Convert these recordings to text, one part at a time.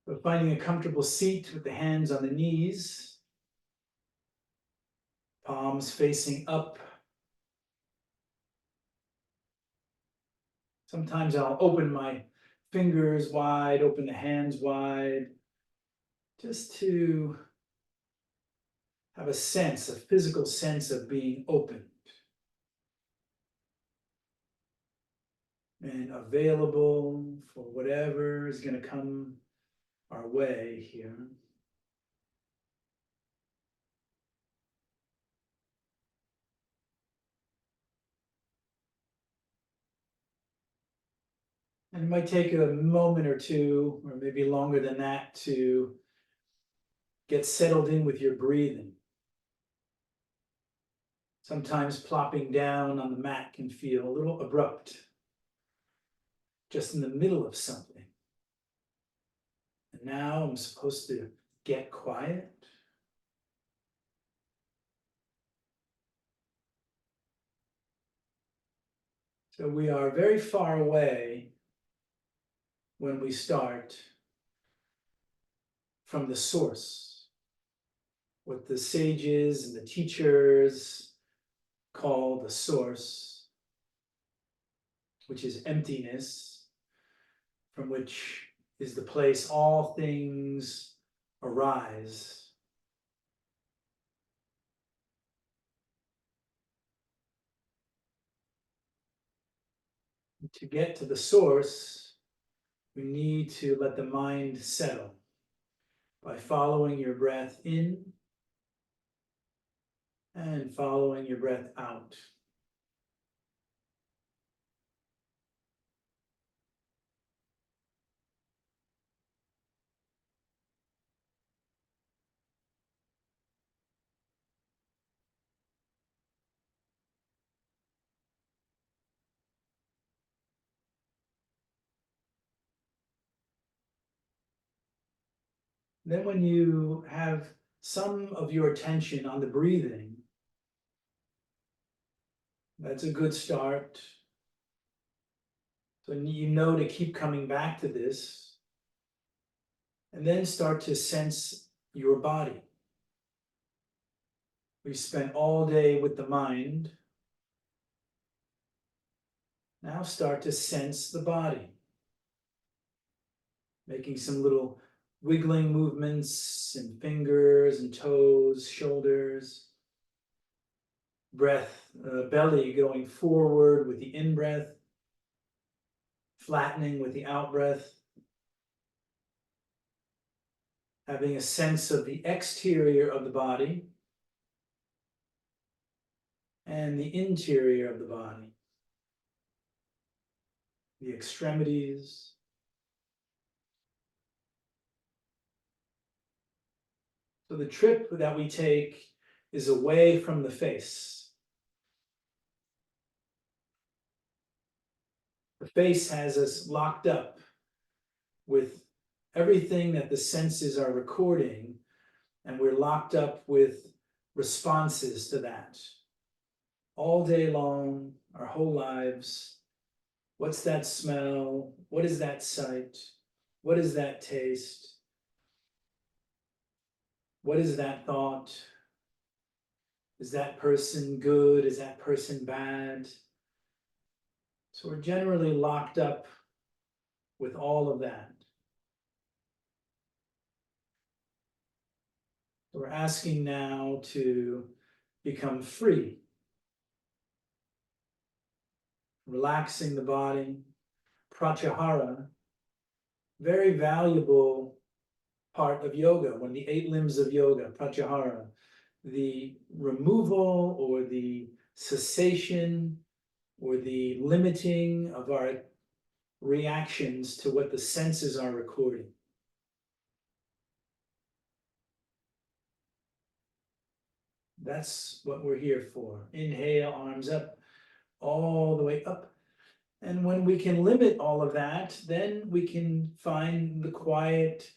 So finding a comfortable seat with the hands on the knees, palms facing up. Sometimes I'll open my fingers wide, open the hands wide, just to have a sense, a physical sense of being open and available for whatever is going to come our way here. And it might take a moment or two, or maybe longer than that, to get settled in with your breathing. Sometimes plopping down on the mat can feel a little abrupt, just in the middle of something. And now I'm supposed to get quiet. So we are very far away when we start from the source, what the sages and the teachers call the source, which is emptiness, from which is the place all things arise. To get to the source, we need to let the mind settle by following your breath in and following your breath out. Then when you have some of your attention on the breathing, that's a good start. So you know to keep coming back to this, and then start to sense your body. We spent all day with the mind. Now start to sense the body, making some little wiggling movements in fingers and toes, shoulders. Breath, belly going forward with the in-breath, flattening with the out-breath. Having a sense of the exterior of the body and the interior of the body, the extremities. So the trip that we take is away from the face. The face has us locked up with everything that the senses are recording, and we're locked up with responses to that. All day long, our whole lives. What's that smell? What is that sight? What is that taste? What is that thought? Is that person good? Is that person bad? So we're generally locked up with all of that. So we're asking now to become free, relaxing the body. Pratyahara, very valuable part of yoga, one of the 8 limbs of yoga, pratyahara, the removal or the cessation or the limiting of our reactions to what the senses are recording. That's what we're here for. Inhale, arms up, all the way up. And when we can limit all of that, then we can find the quiet,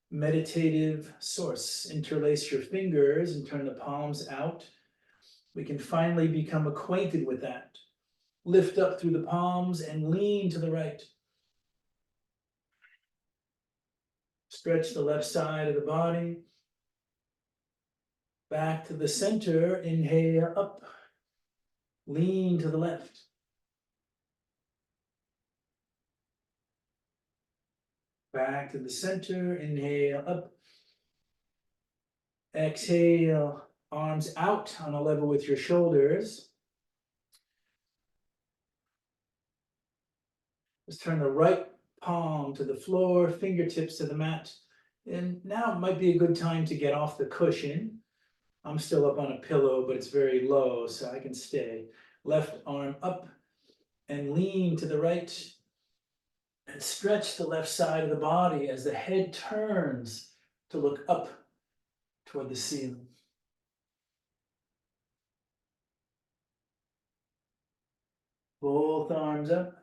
meditative source. Interlace your fingers and turn the palms out. We can finally become acquainted with that. Lift up through the palms and lean to the right. Stretch the left side of the body. Back to the center, inhale up. Lean to the left. Back to the center, inhale up. Exhale, arms out on a level with your shoulders. Just turn the right palm to the floor, fingertips to the mat. And now might be a good time to get off the cushion. I'm still up on a pillow, but it's very low, so I can stay. Left arm up and lean to the right. And stretch the left side of the body as the head turns to look up toward the ceiling. Both arms up.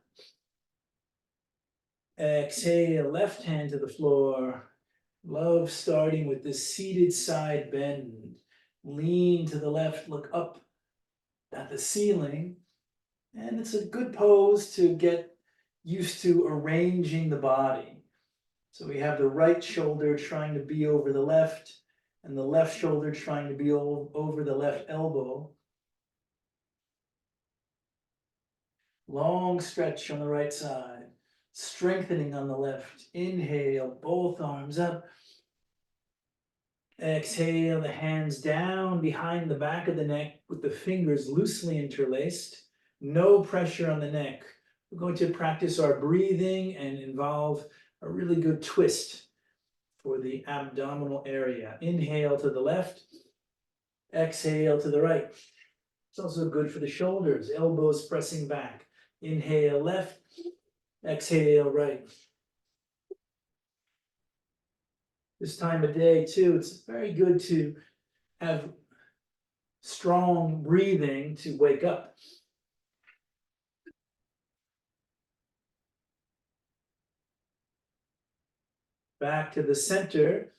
Exhale, left hand to the floor. Love starting with the seated side bend. Lean to the left, look up at the ceiling. And it's a good pose to get used to arranging the body. So we have the right shoulder trying to be over the left, and the left shoulder trying to be over the left elbow. Long stretch on the right side, strengthening on the left. Inhale, both arms up. Exhale, the hands down behind the back of the neck with the fingers loosely interlaced. No pressure on the neck. We're going to practice our breathing and involve a really good twist for the abdominal area. Inhale to the left. Exhale to the right. It's also good for the shoulders, elbows pressing back. Inhale left. Exhale right. This time of day too, it's very good to have strong breathing to wake up. Back to the center.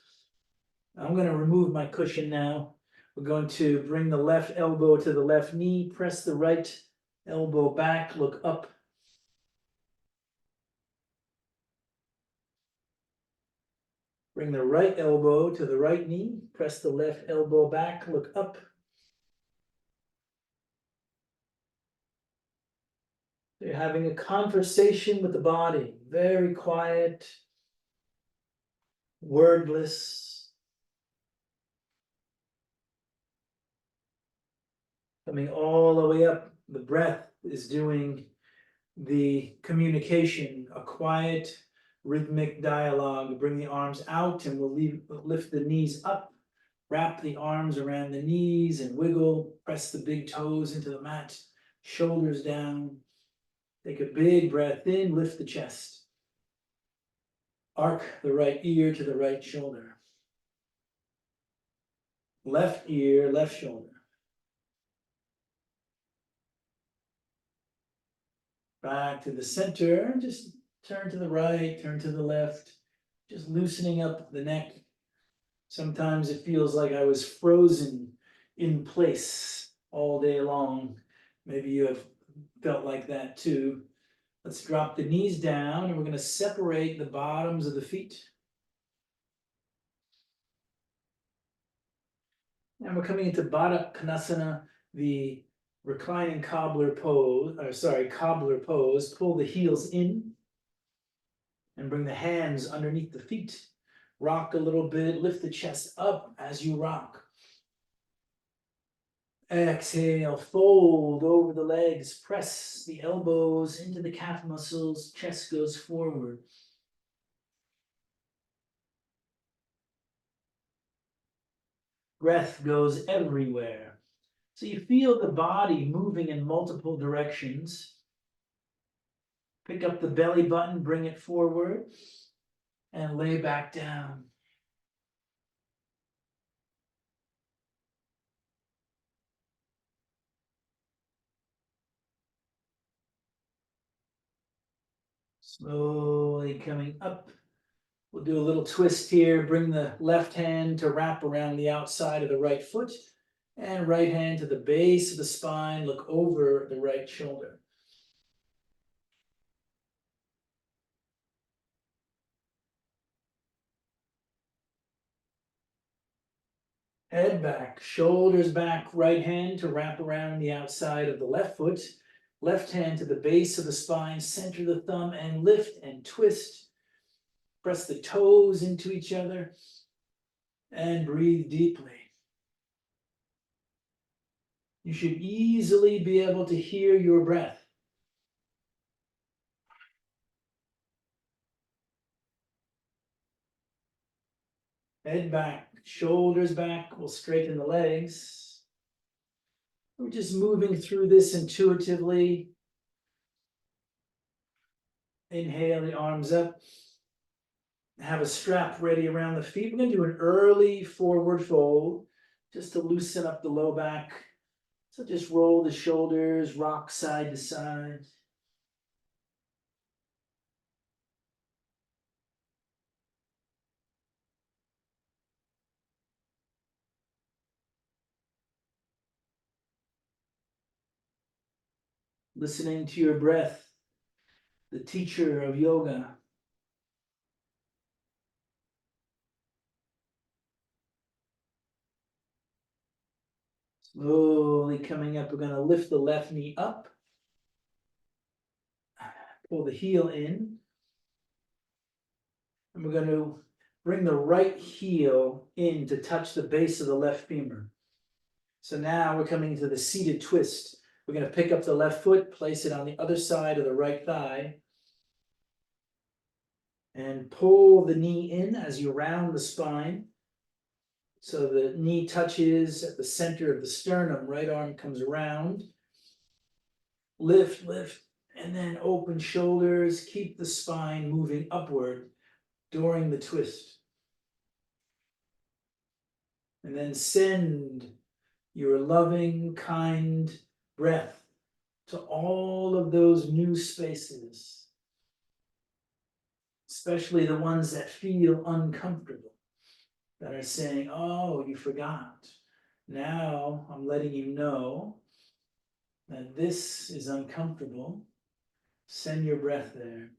I'm going to remove my cushion now. We're going to bring the left elbow to the left knee, press the right elbow back, look up. Bring the right elbow to the right knee, press the left elbow back, look up. You're having a conversation with the body, very quiet, wordless. Coming all the way up, the breath is doing the communication, a quiet, rhythmic dialogue. Bring the arms out and we'll lift the knees up. Wrap the arms around the knees and wiggle. Press the big toes into the mat, shoulders down. Take a big breath in, lift the chest. Arc the right ear to the right shoulder. Left ear, left shoulder. Back to the center, just turn to the right, turn to the left, just loosening up the neck. Sometimes it feels like I was frozen in place all day long. Maybe you have felt like that too. Let's drop the knees down and we're going to separate the bottoms of the feet. And we're coming into Baddha Konasana, the reclining cobbler pose, cobbler pose. Pull the heels in and bring the hands underneath the feet. Rock a little bit, lift the chest up as you rock. Exhale, fold over the legs, press the elbows into the calf muscles, chest goes forward. Breath goes everywhere. So you feel the body moving in multiple directions. Pick up the belly button, bring it forward, and lay back down. Slowly coming up. We'll do a little twist here. Bring the left hand to wrap around the outside of the right foot, and right hand to the base of the spine. Look over the right shoulder. Head back, shoulders back, right hand to wrap around the outside of the left foot, left hand to the base of the spine, center the thumb and lift and twist. Press the toes into each other and breathe deeply. You should easily be able to hear your breath. Head back, shoulders back, we'll straighten the legs. We're just moving through this intuitively. Inhale the arms up. Have a strap ready around the feet. We're going to do an early forward fold just to loosen up the low back. So just roll the shoulders, rock side to side. Listening to your breath, the teacher of yoga. Slowly coming up, we're going to lift the left knee up. Pull the heel in. And we're going to bring the right heel in to touch the base of the left femur. So now we're coming to the seated twist. We're going to pick up the left foot, place it on the other side of the right thigh, and pull the knee in as you round the spine. So the knee touches at the center of the sternum, right arm comes around. Lift, lift, and then open shoulders. Keep the spine moving upward during the twist. And then send your loving, kind breath to all of those new spaces, especially the ones that feel uncomfortable, that are saying, oh, you forgot. Now I'm letting you know that this is uncomfortable. Send your breath there.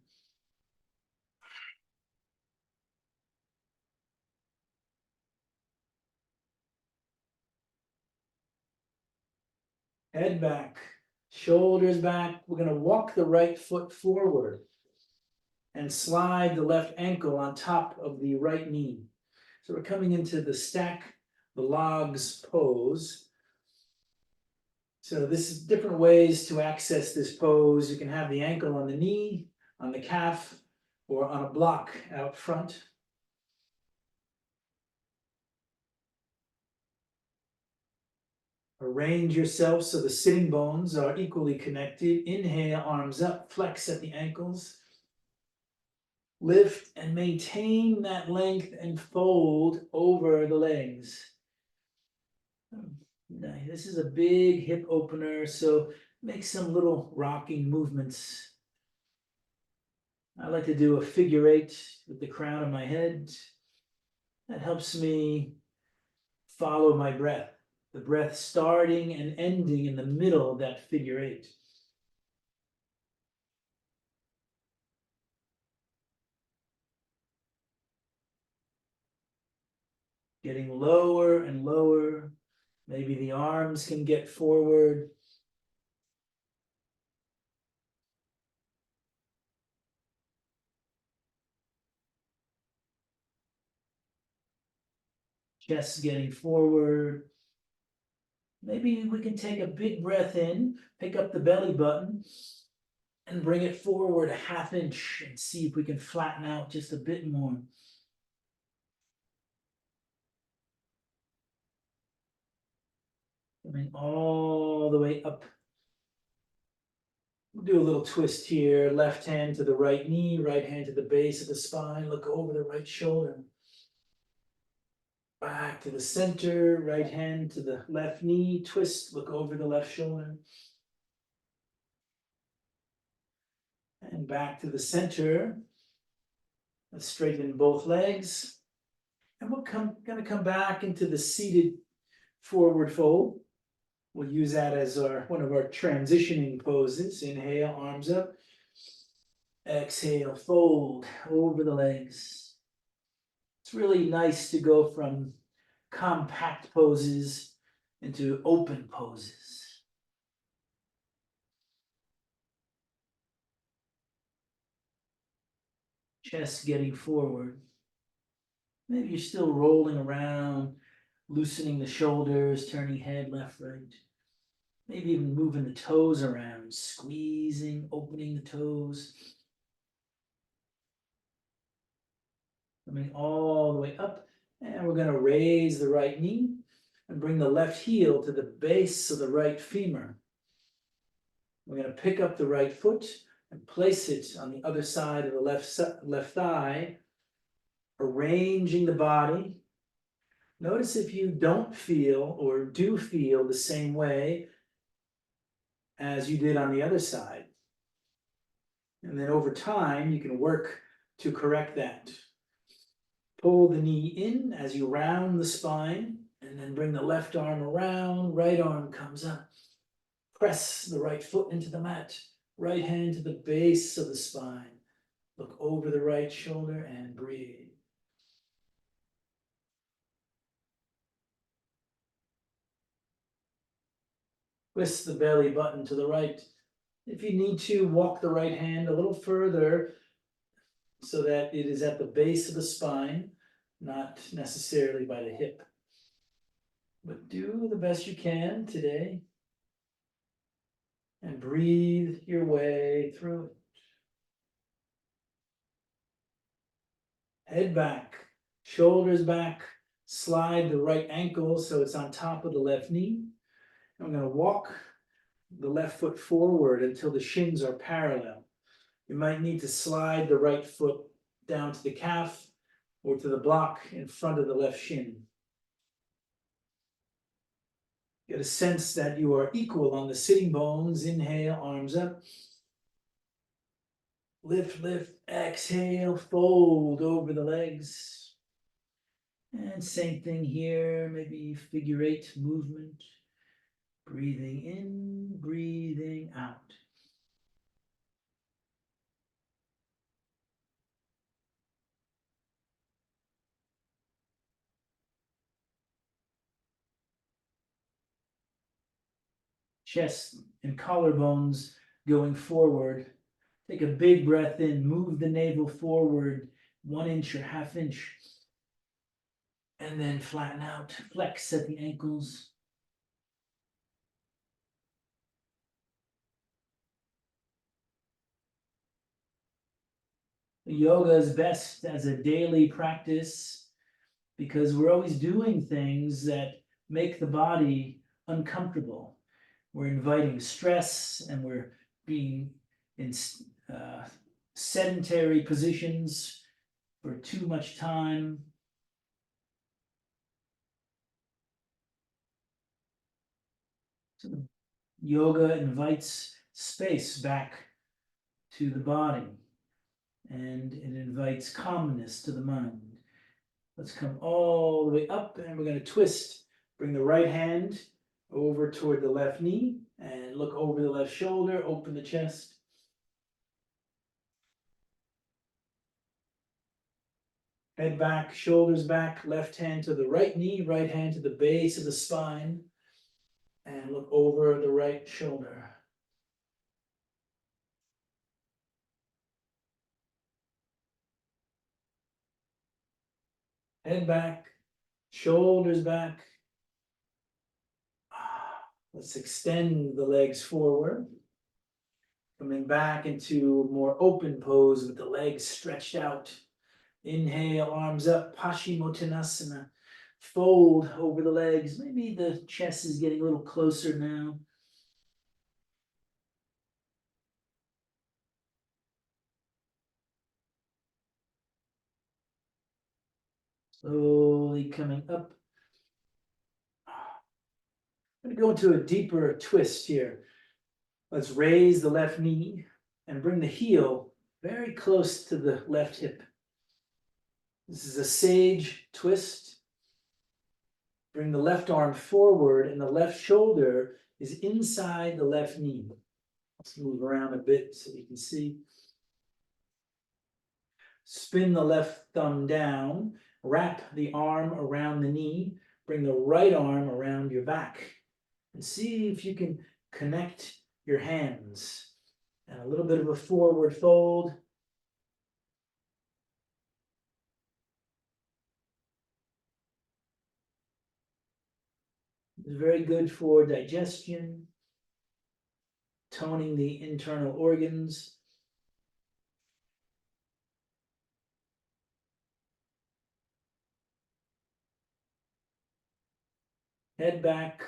Head back, shoulders back. We're going to walk the right foot forward and slide the left ankle on top of the right knee. So we're coming into the stack the logs pose. So this is different ways to access this pose. You can have the ankle on the knee, on the calf, or on a block out front. Arrange yourself so the sitting bones are equally connected. Inhale, arms up, flex at the ankles. Lift and maintain that length and fold over the legs. This is a big hip opener, so make some little rocking movements. I like to do a figure eight with the crown of my head. That helps me follow my breath. The breath starting and ending in the middle of that figure eight. Getting lower and lower. Maybe the arms can get forward. Chest getting forward. Maybe we can take a big breath in, pick up the belly button, and bring it forward a half inch and see if we can flatten out just a bit more. Coming all the way up. We'll do a little twist here. Left hand to the right knee, right hand to the base of the spine. Look over the right shoulder. Back to the center, right hand to the left knee. Twist, look over the left shoulder. And back to the center. Let's straighten both legs. And we're going to come back into the seated forward fold. We'll use that as one of our transitioning poses. Inhale, arms up. Exhale, fold over the legs. It's really nice to go from compact poses into open poses. Chest getting forward. Maybe you're still rolling around, loosening the shoulders, turning head left, right. Maybe even moving the toes around, squeezing, opening the toes. Coming all the way up. And we're going to raise the right knee and bring the left heel to the base of the right femur. We're going to pick up the right foot and place it on the other side of the left thigh, arranging the body. Notice if you don't feel or do feel the same way as you did on the other side. And then over time, you can work to correct that. Pull the knee in as you round the spine, and then bring the left arm around, right arm comes up. Press the right foot into the mat, right hand to the base of the spine. Look over the right shoulder and breathe. Twist the belly button to the right. If you need to, walk the right hand a little further so that it is at the base of the spine, not necessarily by the hip. But do the best you can today and breathe your way through it. Head back, shoulders back, slide the right ankle so it's on top of the left knee. I'm going to walk the left foot forward until the shins are parallel. You might need to slide the right foot down to the calf or to the block in front of the left shin. Get a sense that you are equal on the sitting bones. Inhale, arms up. Lift, lift, exhale, fold over the legs. And same thing here, maybe figure 8 movement. Breathing in, breathing out. Chest and collarbones going forward. Take a big breath in, move the navel forward 1 inch or ½ inch. And then flatten out, flex at the ankles. Yoga is best as a daily practice because we're always doing things that make the body uncomfortable. We're inviting stress and we're being in sedentary positions for too much time. So yoga invites space back to the body and it invites calmness to the mind. Let's come all the way up and we're going to twist. Bring the right hand over toward the left knee and look over the left shoulder, open the chest. Head back, shoulders back, left hand to the right knee, right hand to the base of the spine, and look over the right shoulder. Head back, shoulders back. Let's extend the legs forward. Coming back into more open pose with the legs stretched out. Inhale, arms up, Paschimottanasana. Fold over the legs. Maybe the chest is getting a little closer now. Slowly coming up. I'm going to go into a deeper twist here. Let's raise the left knee and bring the heel very close to the left hip. This is a sage twist. Bring the left arm forward and the left shoulder is inside the left knee. Let's move around a bit so you can see. Spin the left thumb down, wrap the arm around the knee, Bring the right arm around your back and see if you can connect your hands. And a little bit of a forward fold. It's very good for digestion, toning the internal organs. Head back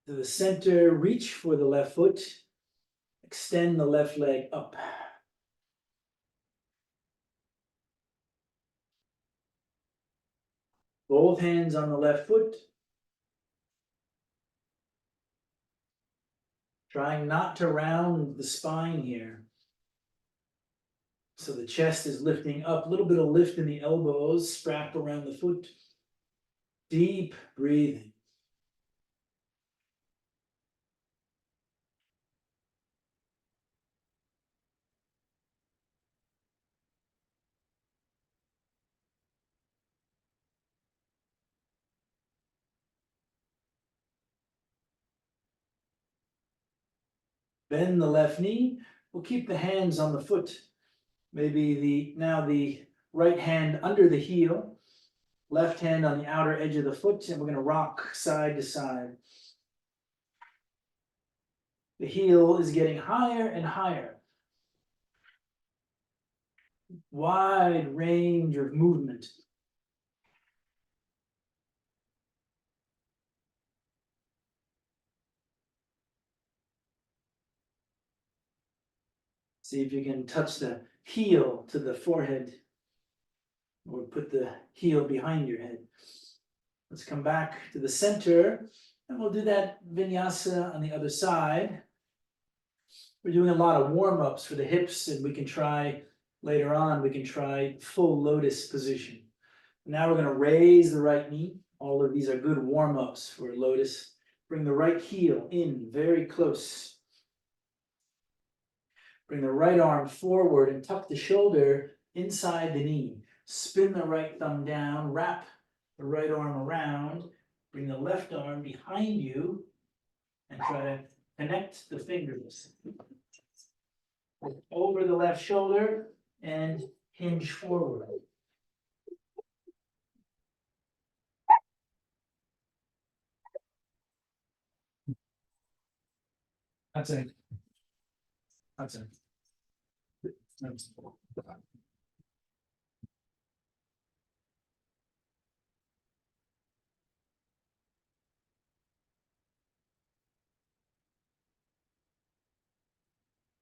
to the center, reach for the left foot, extend the left leg up. Both hands on the left foot. Trying not to round the spine here. So the chest is lifting up, a little bit of lift in the elbows, strap around the foot. Deep breathing. Bend the left knee. We'll keep the hands on the foot. Maybe now the right hand under the heel, left hand on the outer edge of the foot, and we're going to rock side to side. The heel is getting higher and higher. Wide range of movement. See if you can touch the heel to the forehead, or put the heel behind your head. Let's come back to the center, and we'll do that vinyasa on the other side. We're doing a lot of warm-ups for the hips, and we can try later on, we can try full lotus position. Now we're going to raise the right knee. All of these are good warm-ups for lotus. Bring the right heel in very close. Bring the right arm forward and tuck the shoulder inside the knee. Spin the right thumb down, wrap the right arm around, bring the left arm behind you, and try to connect the fingers. Over the left shoulder and hinge forward. That's it. That's it.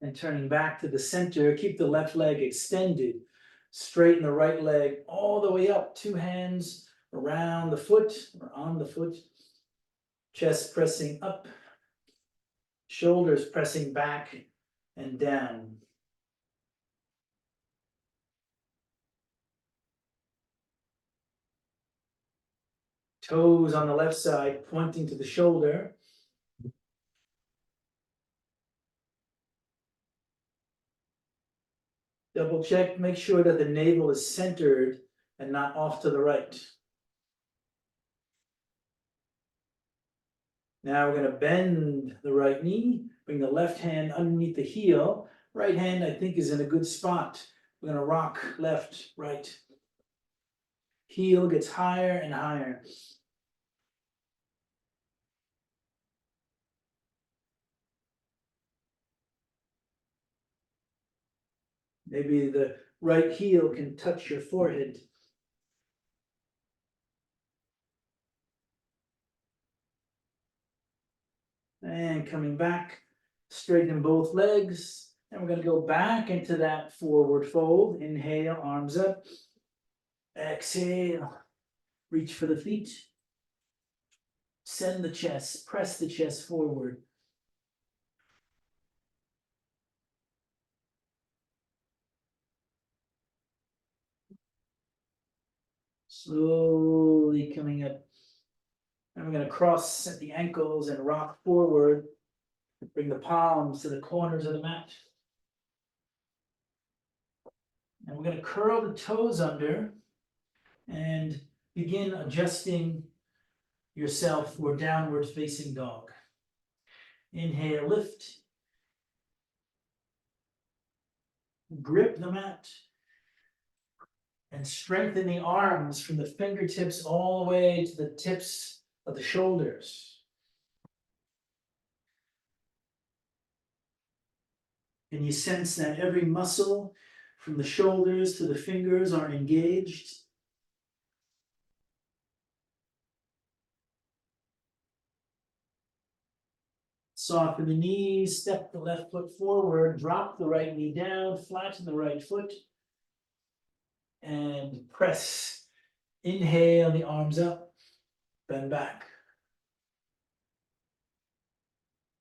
And turning back to the center, keep the left leg extended. Straighten the right leg all the way up. Two hands around the foot or on the foot. Chest pressing up. Shoulders pressing back and down. Toes on the left side pointing to the shoulder. Double check, make sure that the navel is centered and not off to the right. Now we're going to bend the right knee, bring the left hand underneath the heel. Right hand, I think, is in a good spot. We're going to rock left, right. Heel gets higher and higher. Maybe the right heel can touch your forehead. And coming back, straighten both legs. And we're going to go back into that forward fold. Inhale, arms up. Exhale, reach for the feet. Send the chest, press the chest forward. Slowly coming up. And we're going to cross at the ankles and rock forward. Bring the palms to the corners of the mat. And we're going to curl the toes under and begin adjusting yourself for downward facing dog. Inhale, lift. Grip the mat. And strengthen the arms from the fingertips all the way to the tips of the shoulders. And you sense that every muscle from the shoulders to the fingers are engaged. Soften the knees, step the left foot forward, drop the right knee down, flatten the right foot, and press. Inhale the arms up, bend back.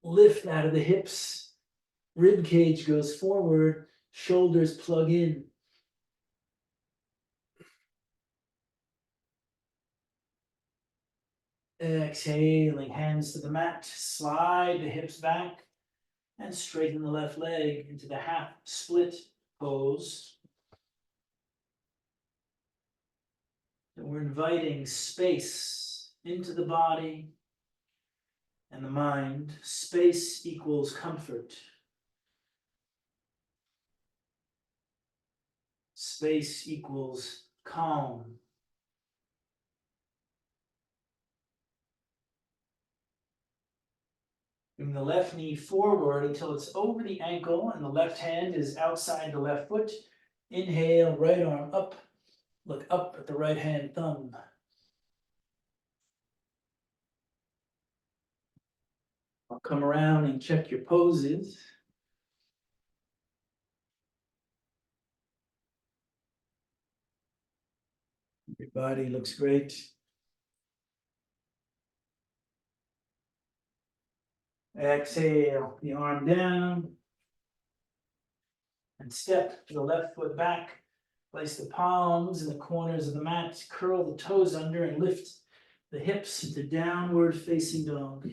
Lift out of the hips, rib cage goes forward, shoulders plug in. Exhaling, hands to the mat, slide the hips back, and straighten the left leg into the half split pose. And we're inviting space into the body and the mind. Space equals comfort. Space equals calm. Bring the left knee forward until it's over the ankle and the left hand is outside the left foot. Inhale, right arm up. Look up at the right hand thumb. I'll come around and check your poses. Your body looks great. Exhale, the arm down. And step the left foot back. Place the palms in the corners of the mat. Curl the toes under and lift the hips into downward facing dog.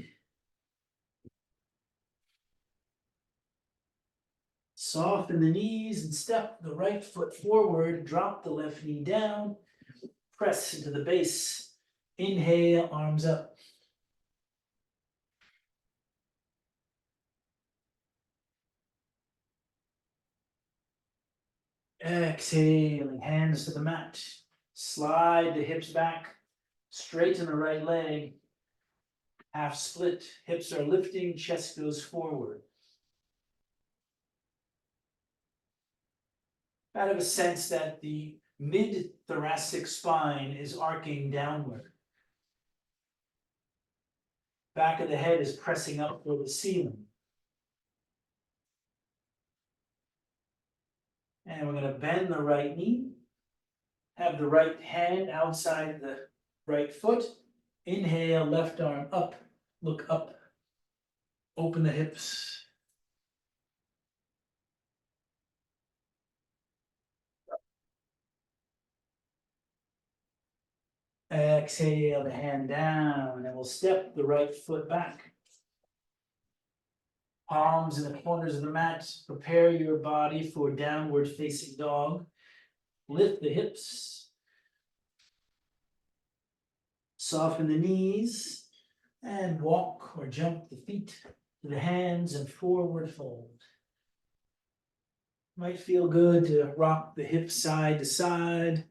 Soften the knees and step the right foot forward. Drop the left knee down. Press into the base. Inhale, arms up. Exhaling, hands to the mat. Slide the hips back. Straighten the right leg. Half split. Hips are lifting, chest goes forward. I have a sense that the mid-thoracic spine is arcing downward. Back of the head is pressing up toward the ceiling. And we're going to bend the right knee. Have the right hand outside the right foot. Inhale, left arm up. Look up. Open the hips. Exhale the hand down, and we'll step the right foot back. Palms in the corners of the mat. Prepare your body for downward facing dog. Lift the hips. Soften the knees. And walk or jump the feet to the hands and forward fold. Might feel good to rock the hips side to side.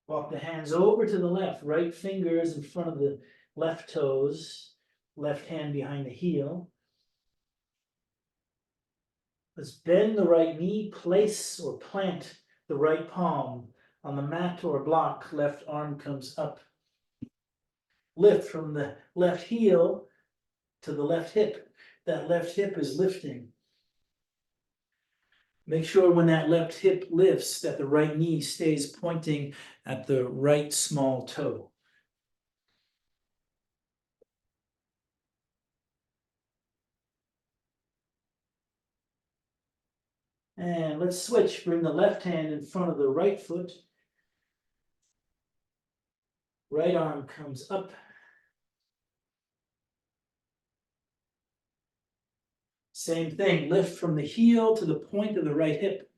Walk the hands over to the left, right fingers in front of the left toes, left hand behind the heel. Let's bend the right knee, place or plant the right palm on the mat or block, left arm comes up. Lift from the left heel to the left hip. That left hip is lifting. Make sure when that left hip lifts that the right knee stays pointing at the right small toe. And let's switch. Bring the left hand in front of the right foot. Right arm comes up. Same thing, lift from the heel to the point of the right hip.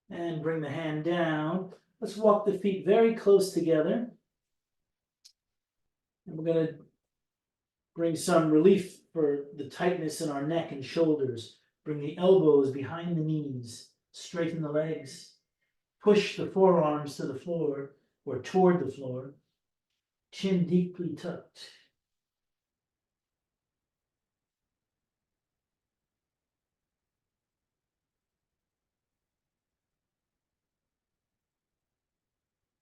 And bring the hand down. Let's walk the feet very close together. And we're going to bring some relief for the tightness in our neck and shoulders. Bring the elbows behind the knees. Straighten the legs. Push the forearms to the floor or toward the floor. Chin deeply tucked.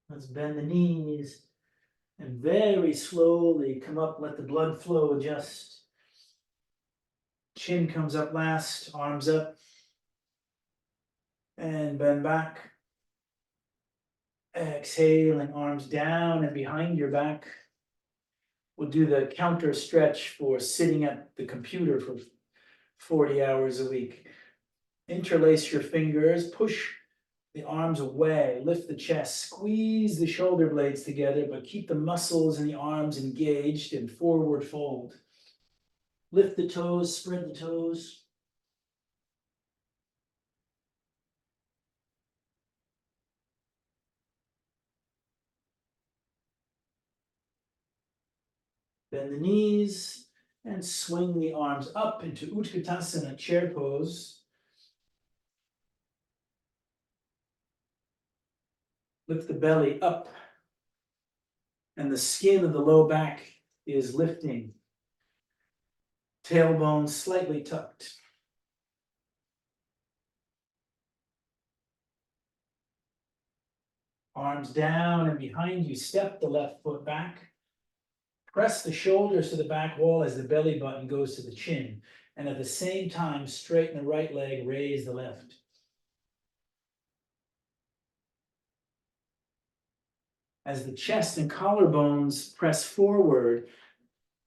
Let's bend the knees and very slowly come up, let the blood flow adjust. Chin comes up last, arms up, and bend back. Exhaling, arms down and behind your back. We'll do the counter stretch for sitting at the computer for 40 hours a week. Interlace your fingers, push the arms away, lift the chest, squeeze the shoulder blades together, but keep the muscles in the arms engaged and forward fold. Lift the toes, spread the toes. Bend the knees and swing the arms up into Utkatasana, chair pose. Lift the belly up and the skin of the low back is lifting. Tailbone slightly tucked. Arms down and behind you, step the left foot back. Press the shoulders to the back wall as the belly button goes to the chin. And at the same time, straighten the right leg, raise the left. As the chest and collarbones press forward,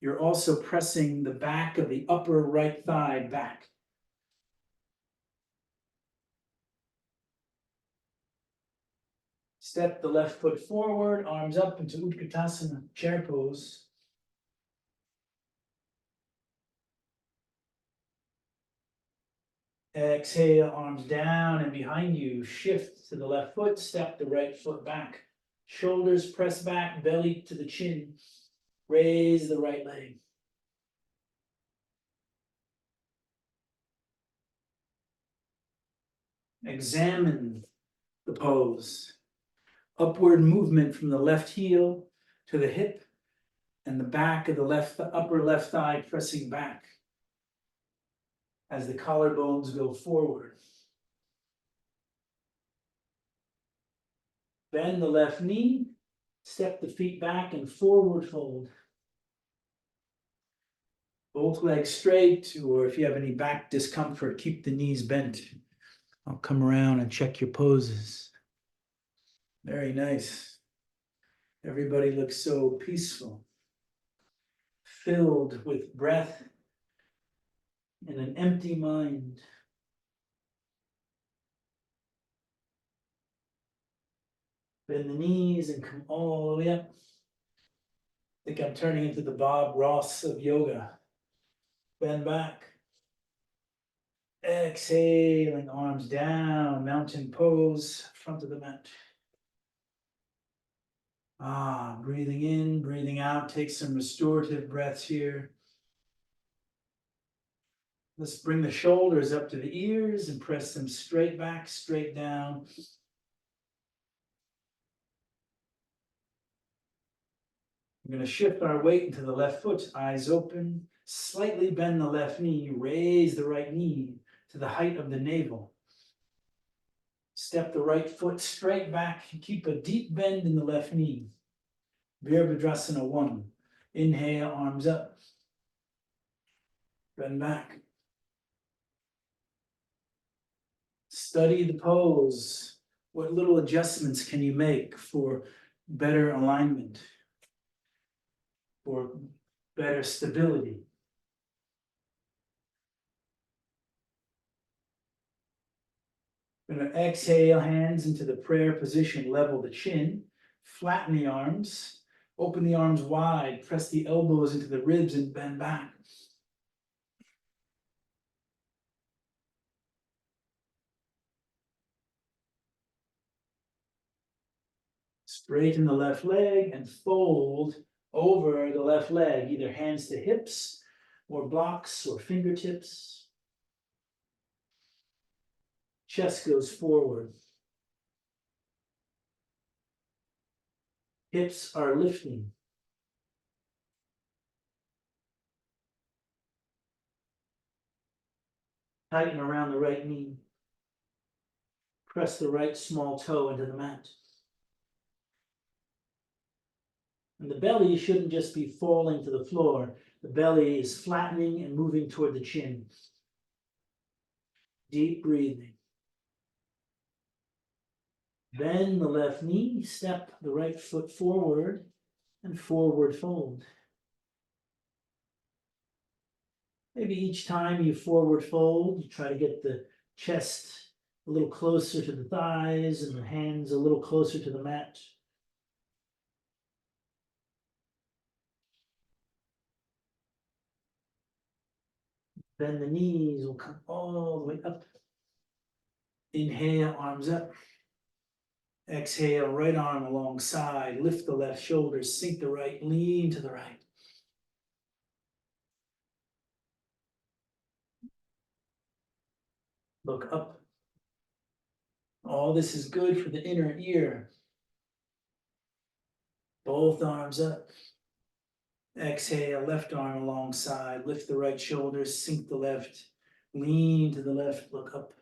you're also pressing the back of the upper right thigh back. Step the left foot forward, arms up into Utkatasana, chair pose. Exhale, arms down and behind you. Shift to the left foot, step the right foot back. Shoulders press back, belly to the chin. Raise the right leg. Examine the pose. Upward movement from the left heel to the hip and the back of the upper left thigh pressing back as the collarbones go forward. Bend the left knee, step the feet back and forward fold. Both legs straight, or if you have any back discomfort, keep the knees bent. I'll come around and check your poses. Very nice. Everybody looks so peaceful, filled with breath and an empty mind. Bend the knees and come all the way up. I think I'm turning into the Bob Ross of yoga. Bend back. Exhaling, arms down, mountain pose, front of the mat. Breathing in, breathing out. Take some restorative breaths here. Let's bring the shoulders up to the ears and press them straight back, straight down. We're going to shift our weight into the left foot, eyes open, slightly bend the left knee, raise the right knee to the height of the navel. Step the right foot straight back, keep a deep bend in the left knee. Virabhadrasana 1. Inhale, arms up. Bend back. Study the pose. What little adjustments can you make for better alignment, for better stability? We're going to exhale, hands into the prayer position, level the chin, flatten the arms, Open the arms wide, press the elbows into the ribs and bend back. Straighten the left leg and fold over the left leg, either hands to hips or blocks or fingertips. Chest goes forward. Hips are lifting. Tighten around the right knee. Press the right small toe into the mat. And the belly shouldn't just be falling to the floor. The belly is flattening and moving toward the chin. Deep breathing. Bend the left knee, step the right foot forward, and forward fold. Maybe each time you forward fold, you try to get the chest a little closer to the thighs and the hands a little closer to the mat. Bend the knees, will come all the way up. Inhale, arms up. Exhale, right arm alongside. Lift the left shoulder, sink the right, lean to the right. Look up. All this is good for the inner ear. Both arms up. Exhale, left arm alongside. Lift the right shoulder, sink the left, lean to the left, look up.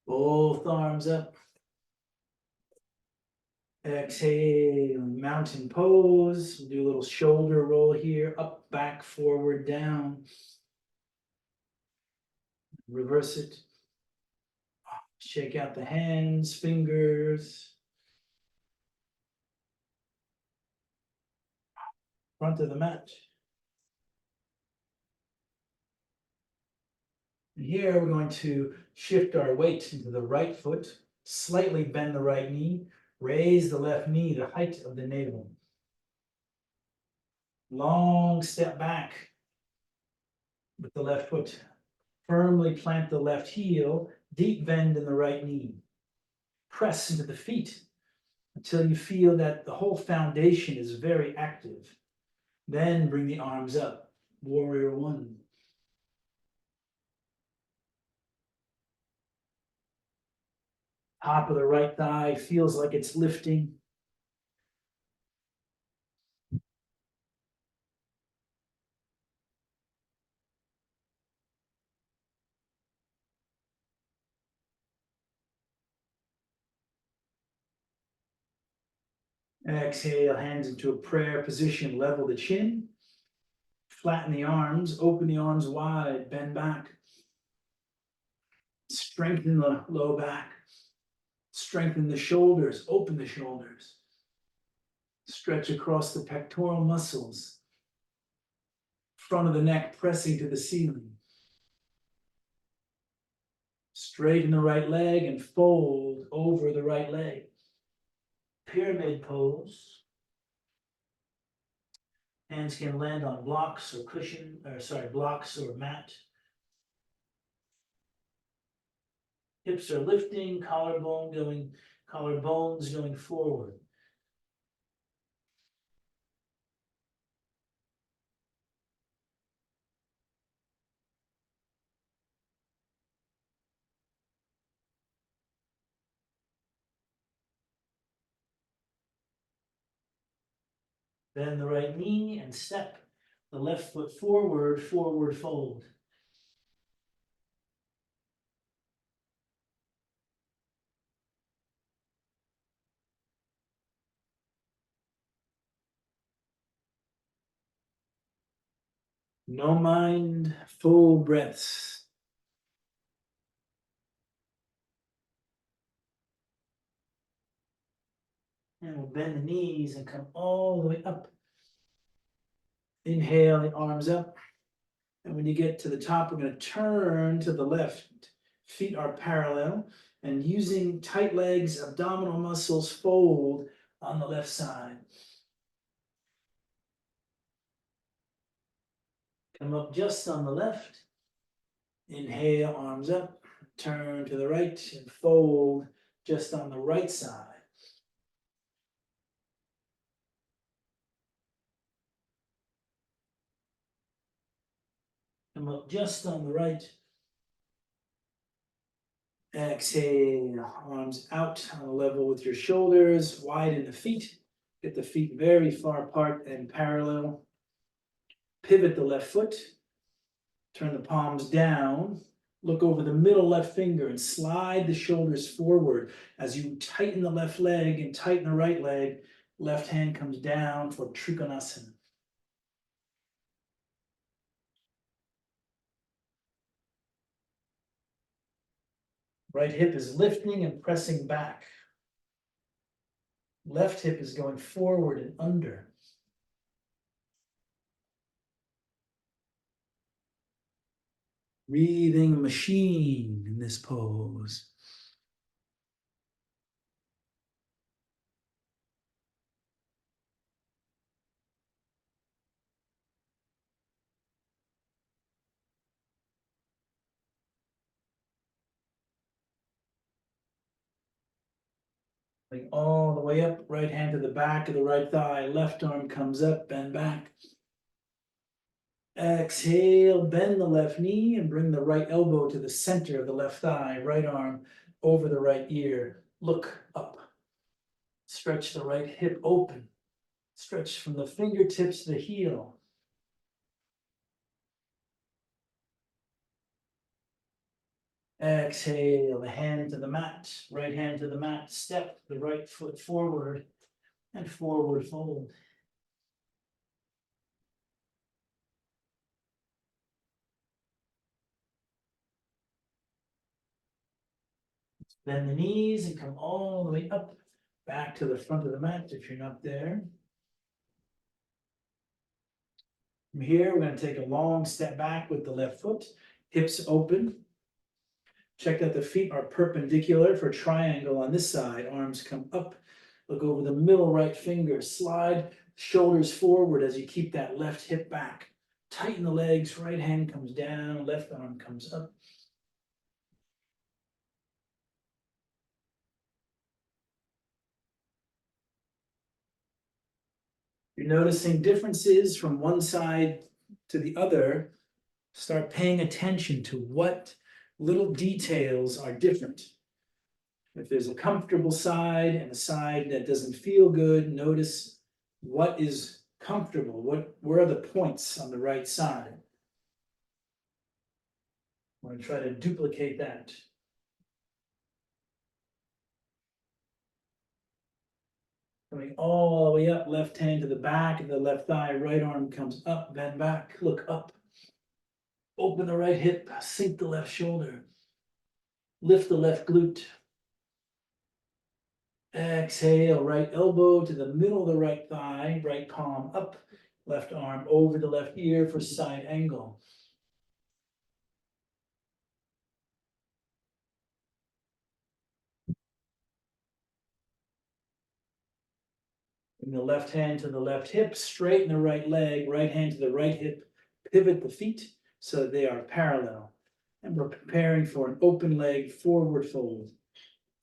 Both arms up. Exhale, mountain pose. We'll do a little shoulder roll here, up, back, forward, down. Reverse it. Shake out the hands, fingers. Front of the mat. And here we're going to shift our weight into the right foot, slightly bend the right knee, raise the left knee the height of the navel. Long step back with the left foot. Firmly plant the left heel, deep bend in the right knee. Press into the feet until you feel that the whole foundation is very active. Then bring the arms up, warrior one. Top of the right thigh feels like it's lifting. Exhale, hands into a prayer position, level the chin. Flatten the arms, open the arms wide, bend back. Strengthen the low back. Strengthen the shoulders, open the shoulders. Stretch across the pectoral muscles. Front of the neck pressing to the ceiling. Straighten the right leg and fold over the right leg. Pyramid pose. Hands can land on blocks or blocks or mat. Hips are lifting, collarbones going forward. Bend the right knee and step the left foot forward, forward fold. No mind, full breaths. And we'll bend the knees and come all the way up. Inhale, the arms up. And when you get to the top, we're going to turn to the left. Feet are parallel, and using tight legs, abdominal muscles fold on the left side. Come up just on the left. Inhale, arms up. Turn to the right and fold just on the right side. Come up just on the right. Exhale, arms out on a level with your shoulders, widen the feet. Get the feet very far apart and parallel. Pivot the left foot. Turn the palms down. Look over the middle left finger and slide the shoulders forward as you tighten the left leg and tighten the right leg. Left hand comes down for Trikonasana. Right hip is lifting and pressing back. Left hip is going forward and under. Breathing machine in this pose. All the way up, right hand to the back of the right thigh, left arm comes up, bend back. Exhale, bend the left knee and bring the right elbow to the center of the left thigh, right arm over the right ear. Look up. Stretch the right hip open. Stretch from the fingertips to the heel. Exhale, the hand to the mat, right hand to the mat, step the right foot forward and forward fold. Bend the knees and come all the way up, back to the front of the mat if you're not there. From here, we're going to take a long step back with the left foot, hips open. Check that the feet are perpendicular for triangle on this side. Arms come up. Look over the middle right finger. Slide shoulders forward as you keep that left hip back. Tighten the legs. Right hand comes down. Left arm comes up. You're noticing differences from one side to the other. Start paying attention to what little details are different. If there's a comfortable side and a side that doesn't feel good, notice what is comfortable, where are the points on the right side. I'm going to try to duplicate that. Coming all the way up, left hand to the back of the left thigh, right arm comes up, bend back, look up. Open the right hip, sink the left shoulder. Lift the left glute. Exhale, right elbow to the middle of the right thigh, right palm up, left arm over the left ear for side angle. Bring the left hand to the left hip, straighten the right leg, right hand to the right hip, pivot the feet so that they are parallel. And we're preparing for an open leg forward fold.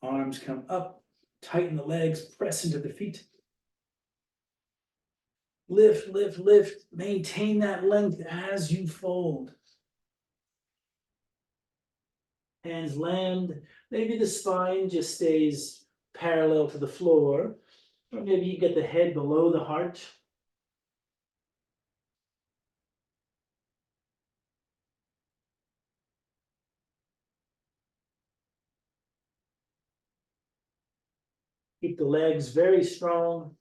Arms come up, tighten the legs, press into the feet. Lift, lift, lift. Maintain that length as you fold. Hands land. Maybe the spine just stays parallel to the floor. Or maybe you get the head below the heart. Keep the legs very strong.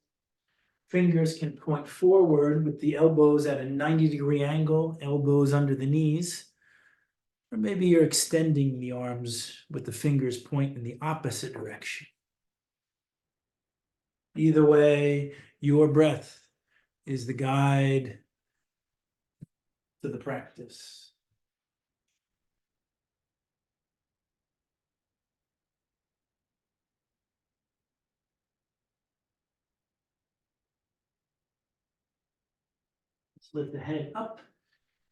Fingers can point forward with the elbows at a 90-degree angle, elbows under the knees. Or maybe you're extending the arms with the fingers point in the opposite direction. Either way, your breath is the guide. to the practice. Let's lift the head up.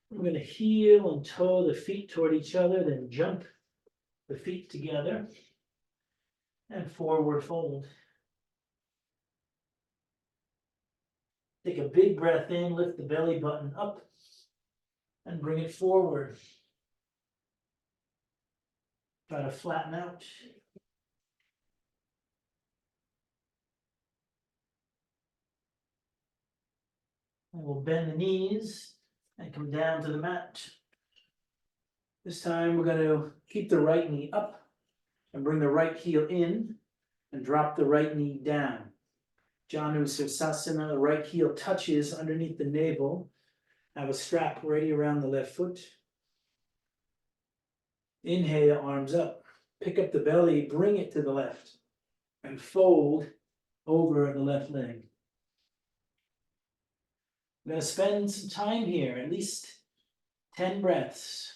We're going to heel and toe the feet toward each other, then jump the feet together and forward fold. Take a big breath in, lift the belly button up and bring it forward. Try to flatten out. And we'll bend the knees and come down to the mat. This time we're going to keep the right knee up and bring the right heel in and drop the right knee down. Janu Sirsasana, the right heel touches underneath the navel. Have a strap ready around the left foot. Inhale, arms up. Pick up the belly, bring it to the left, and fold over the left leg. I'm going to spend some time here, at least 10 breaths.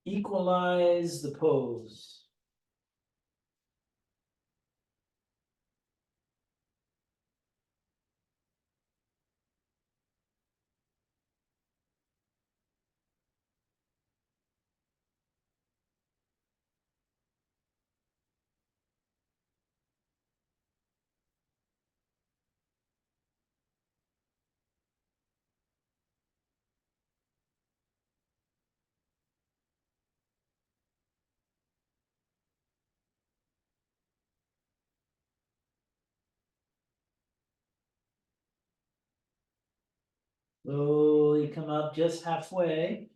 Equalize the pose. Slowly come up just halfway.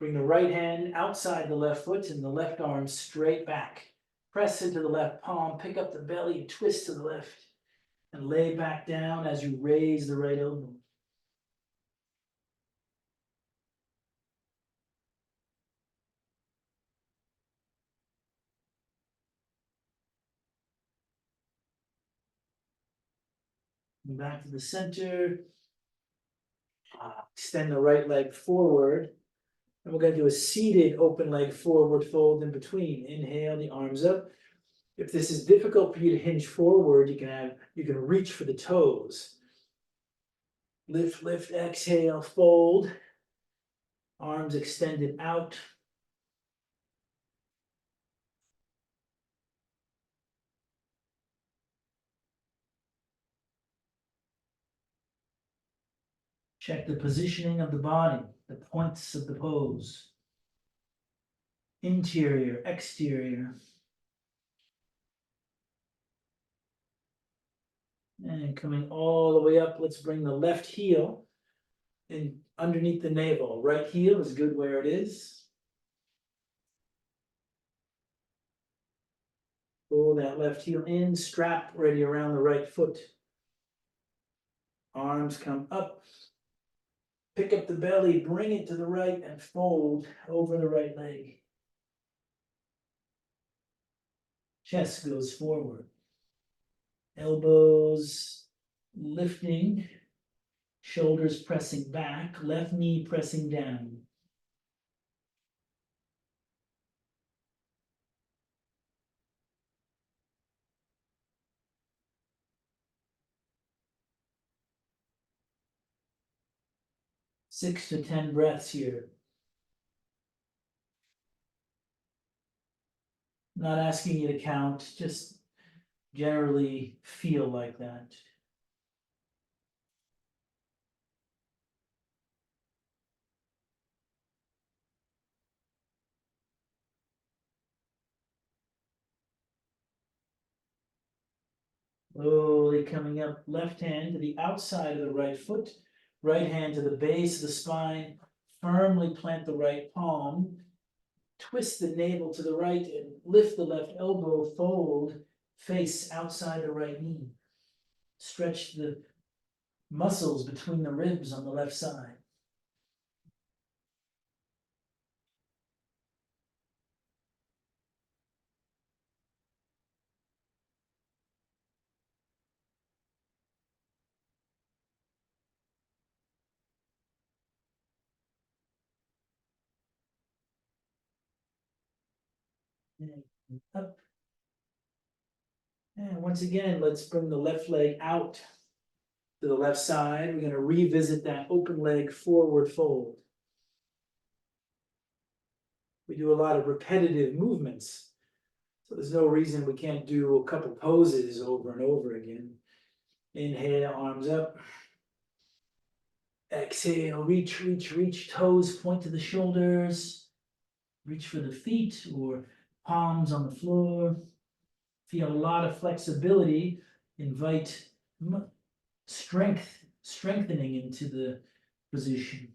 Bring the right hand outside the left foot and the left arm straight back. Press into the left palm, pick up the belly, and twist to the left. And lay back down as you raise the right elbow. Come back to the center. Extend the right leg forward. And we're going to do a seated open leg forward fold in between. Inhale, the arms up. If this is difficult for you to hinge forward, you can reach for the toes. Lift, lift, exhale, fold. Arms extended out. Check the positioning of the body, the points of the pose. Interior, exterior. And coming all the way up, let's bring the left heel in underneath the navel. Right heel is good where it is. Pull that left heel in, strap ready around the right foot. Arms come up. Pick up the belly, bring it to the right and fold over the right leg. Chest goes forward. Elbows lifting. Shoulders pressing back. Left knee pressing down. Six to 10 breaths here. Not asking you to count, just generally feel like that. Slowly coming up, left hand to the outside of the right foot, right hand to the base of the spine, firmly plant the right palm, twist the navel to the right and lift the left elbow, fold, face outside the right knee. Stretch the muscles between the ribs on the left side. And up. And once again, let's bring the left leg out to the left side. We're going to revisit that open leg forward fold. We do a lot of repetitive movements, so there's no reason we can't do a couple poses over and over again. Inhale, arms up. Exhale, reach, reach, reach. Toes point to the shoulders. Reach for the feet or palms on the floor. Feel a lot of flexibility. Invite strengthening into the position.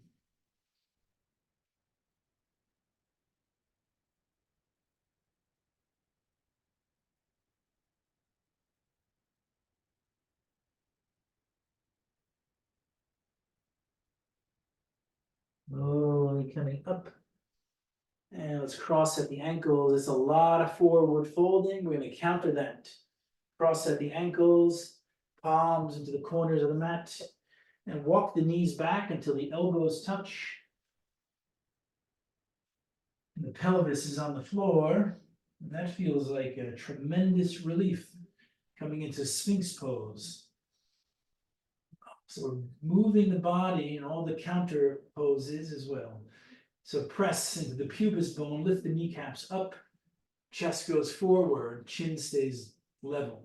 Slowly coming up. And let's cross at the ankles. It's a lot of forward folding. We're going to counter that. Cross at the ankles, palms into the corners of the mat, and walk the knees back until the elbows touch. And the pelvis is on the floor. And that feels like a tremendous relief coming into Sphinx pose. So we're moving the body in all the counter poses as well. So press into the pubis bone, lift the kneecaps up, chest goes forward, chin stays level.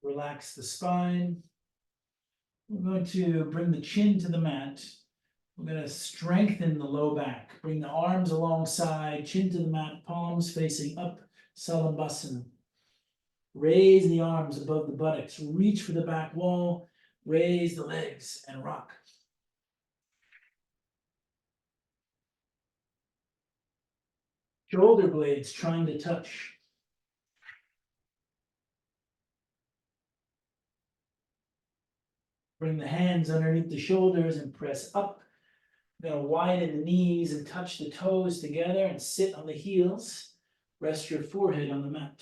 Relax the spine. We're going to bring the chin to the mat. We're going to strengthen the low back. Bring the arms alongside, chin to the mat, palms facing up, Salabhasana. Raise the arms above the buttocks. Reach for the back wall. Raise the legs and rock. Shoulder blades trying to touch. Bring the hands underneath the shoulders and press up. Then widen the knees and touch the toes together and sit on the heels. Rest your forehead on the mat.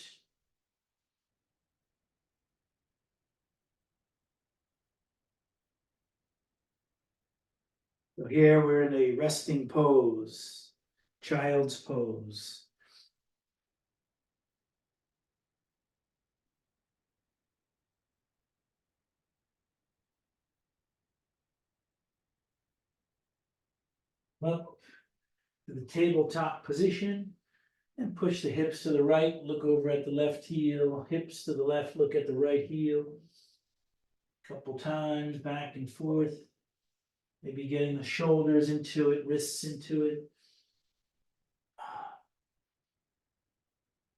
So here we're in a resting pose, child's pose. Up to the tabletop position and push the hips to the right, look over at the left heel, hips to the left, look at the right heel. Couple times back and forth, maybe getting the shoulders into it, wrists into it.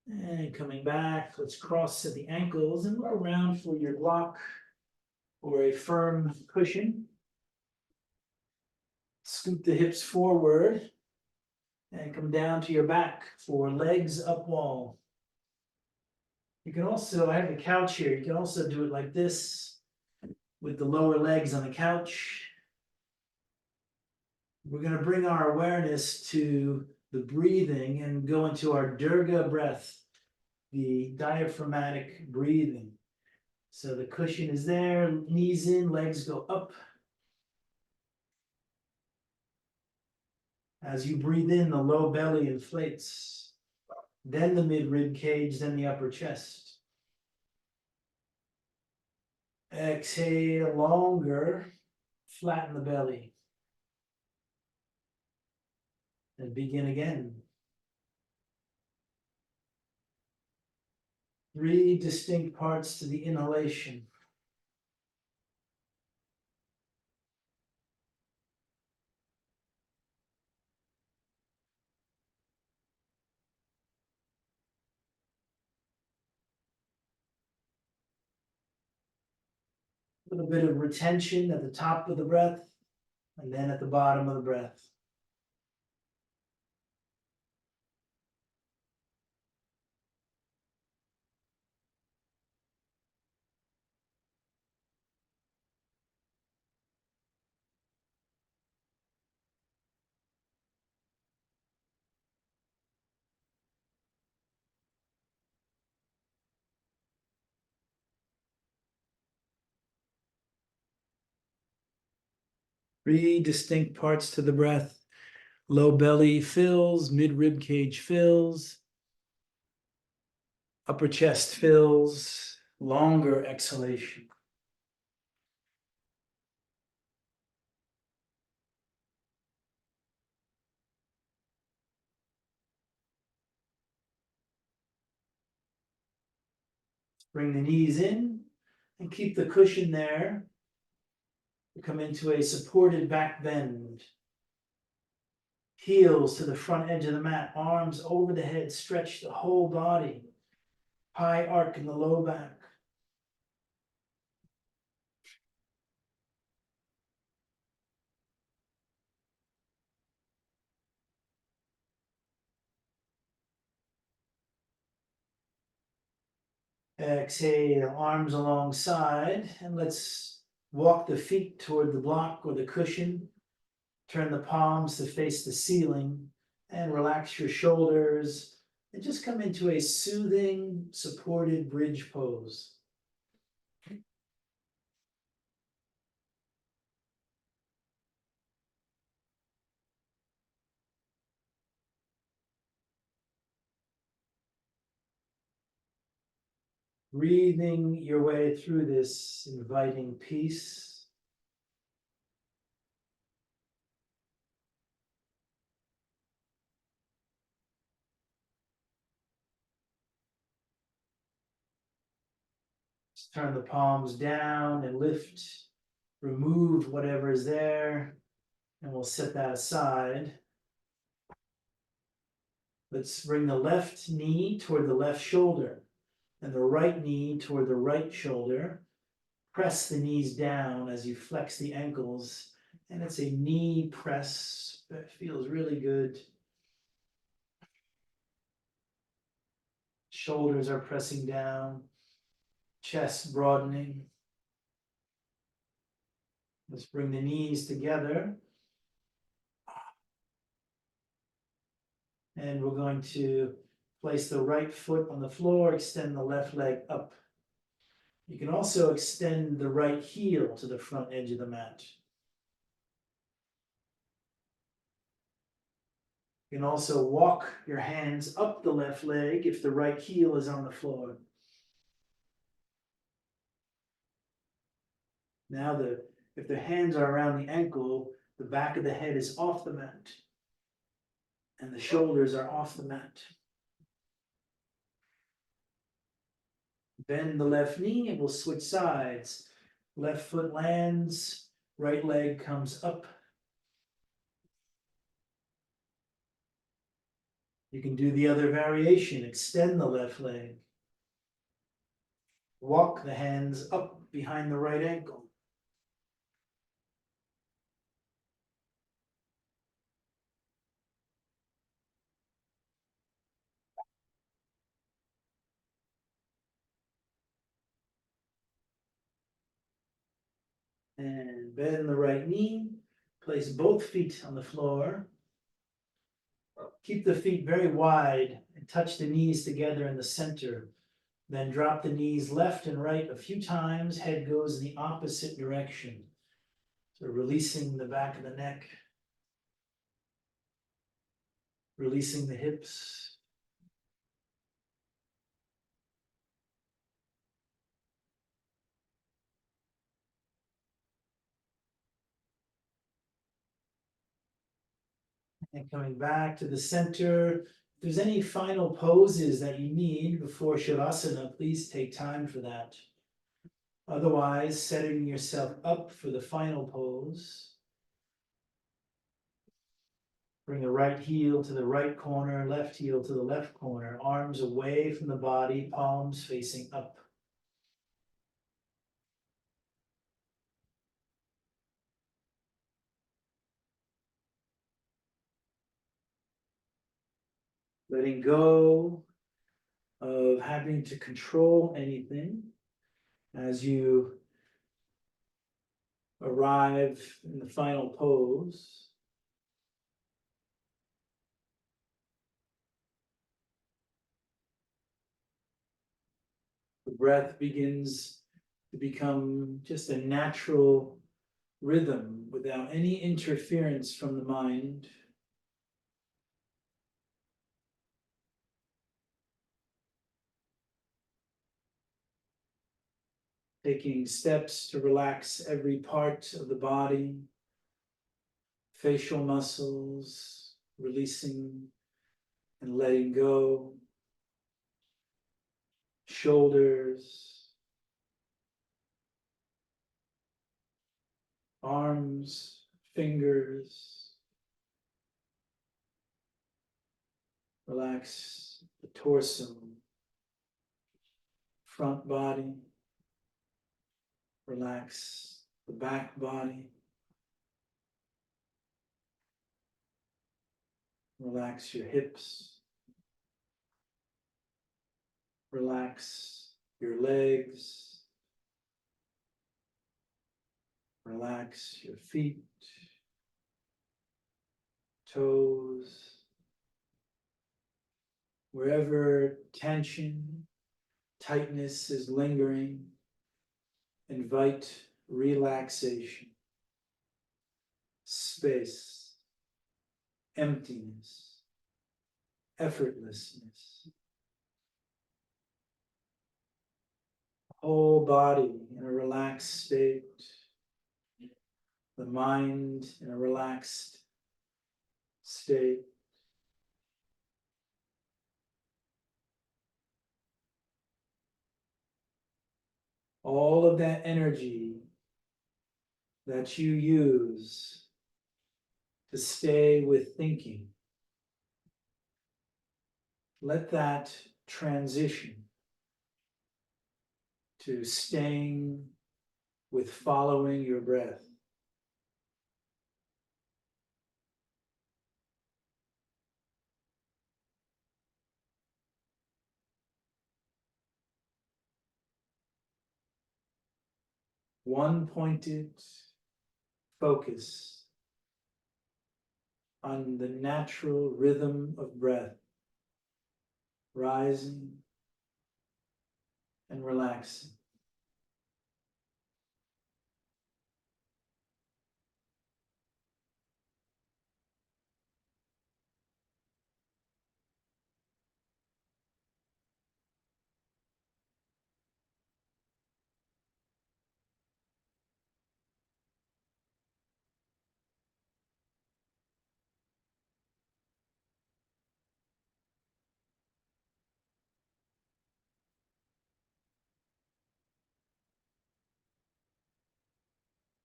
And coming back, let's cross at the ankles and look around for your block or a firm cushion. Scoot the hips forward and come down to your back for legs up wall. You can also, I have the couch here, you can also do it like this with the lower legs on the couch. We're going to bring our awareness to the breathing and go into our Durga breath, the diaphragmatic breathing. So the cushion is there, knees in, legs go up. As you breathe in, the low belly inflates, then the mid-rib cage, then the upper chest. Exhale longer, flatten the belly. And begin again. 3 distinct parts to the inhalation. A little bit of retention at the top of the breath and then at the bottom of the breath. Three distinct parts to the breath. Low belly fills, mid rib cage fills, upper chest fills, longer exhalation. Bring the knees in and keep the cushion there. Come into a supported back bend. Heels to the front edge of the mat, arms over the head, stretch the whole body. High arc in the low back. Exhale, arms alongside, and let's walk the feet toward the block or the cushion. Turn the palms to face the ceiling and relax your shoulders and just come into a soothing, supported bridge pose. Breathing your way through this inviting peace. Just turn the palms down and lift, remove whatever is there, and we'll set that aside. Let's bring the left knee toward the left shoulder and the right knee toward the right shoulder. Press the knees down as you flex the ankles, and it's a knee press that feels really good. Shoulders are pressing down, chest broadening. Let's bring the knees together. And we're going to place the right foot on the floor, extend the left leg up. You can also extend the right heel to the front edge of the mat. You can also walk your hands up the left leg if the right heel is on the floor. Now, if the hands are around the ankle, the back of the head is off the mat and the shoulders are off the mat. Bend the left knee and we'll switch sides. Left foot lands, right leg comes up. You can do the other variation, extend the left leg. Walk the hands up behind the right ankle. And bend the right knee. Place both feet on the floor. Keep the feet very wide and touch the knees together in the center. Then drop the knees left and right a few times. Head goes in the opposite direction. So releasing the back of the neck. Releasing the hips. And coming back to the center. If there's any final poses that you need before Shavasana, please take time for that. Otherwise, setting yourself up for the final pose. Bring the right heel to the right corner, left heel to the left corner, arms away from the body, palms facing up. letting go of having to control anything as you arrive in the final pose. The breath begins to become just a natural rhythm without any interference from the mind. Taking steps to relax every part of the body, facial muscles, releasing and letting go, shoulders, arms, fingers. Relax the torso, front body. Relax the back body. Relax your hips. Relax your legs. Relax your feet, toes. Wherever tension, tightness is lingering, invite relaxation, space, emptiness, effortlessness. Whole body in a relaxed state, the mind in a relaxed state. All of that energy that you use to stay with thinking, let that transition to staying with following your breath. One pointed focus on the natural rhythm of breath, rising and relaxing.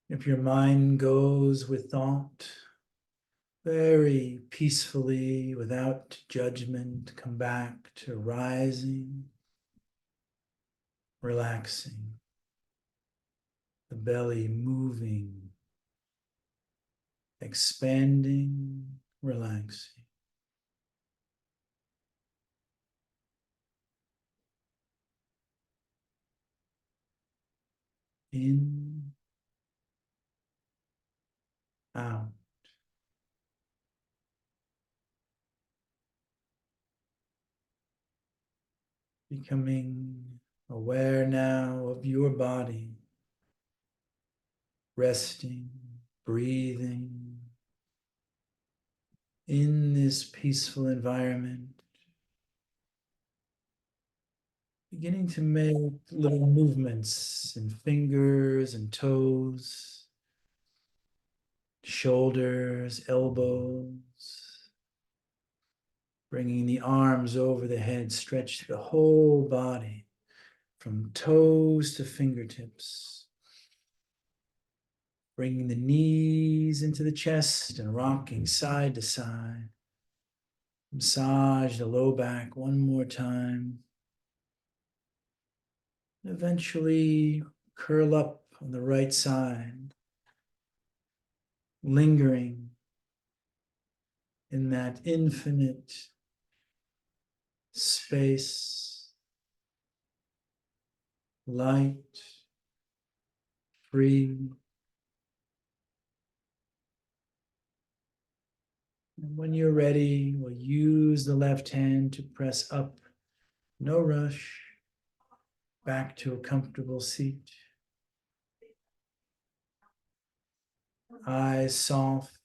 If your mind goes with thought, very peacefully, without judgment, come back to rising, relaxing, the belly moving, expanding, relaxing. In, out. Becoming aware now of your body, resting, breathing in this peaceful environment. Beginning to make little movements in fingers and toes, shoulders, elbows, bringing the arms over the head, stretch the whole body from toes to fingertips, bringing the knees into the chest and rocking side to side. Massage the low back one more time. Eventually curl up on the right side, lingering in that infinite space, light, free. And when you're ready, we'll use the left hand to press up, no rush, back to a comfortable seat. Eyes soft,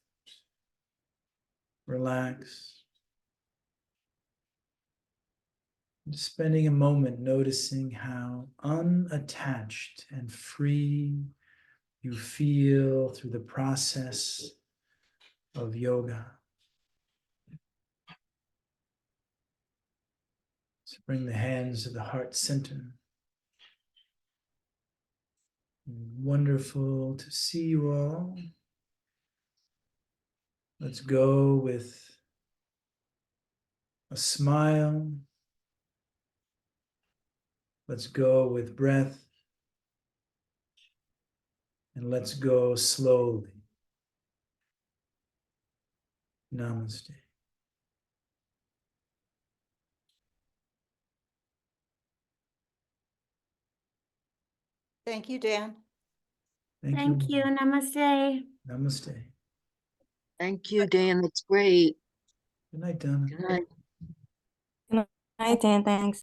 relaxed. Just spending a moment noticing how unattached and free you feel through the process of yoga. So bring the hands to the heart center. Wonderful to see you all. Let's go with a smile. Let's go with breath. And let's go slowly. Namaste. Thank you, Dan. Thank you. Namaste. Namaste. Thank you, Dan. That's great. Good night, Donna. Good night. Good night, Dan. Thanks.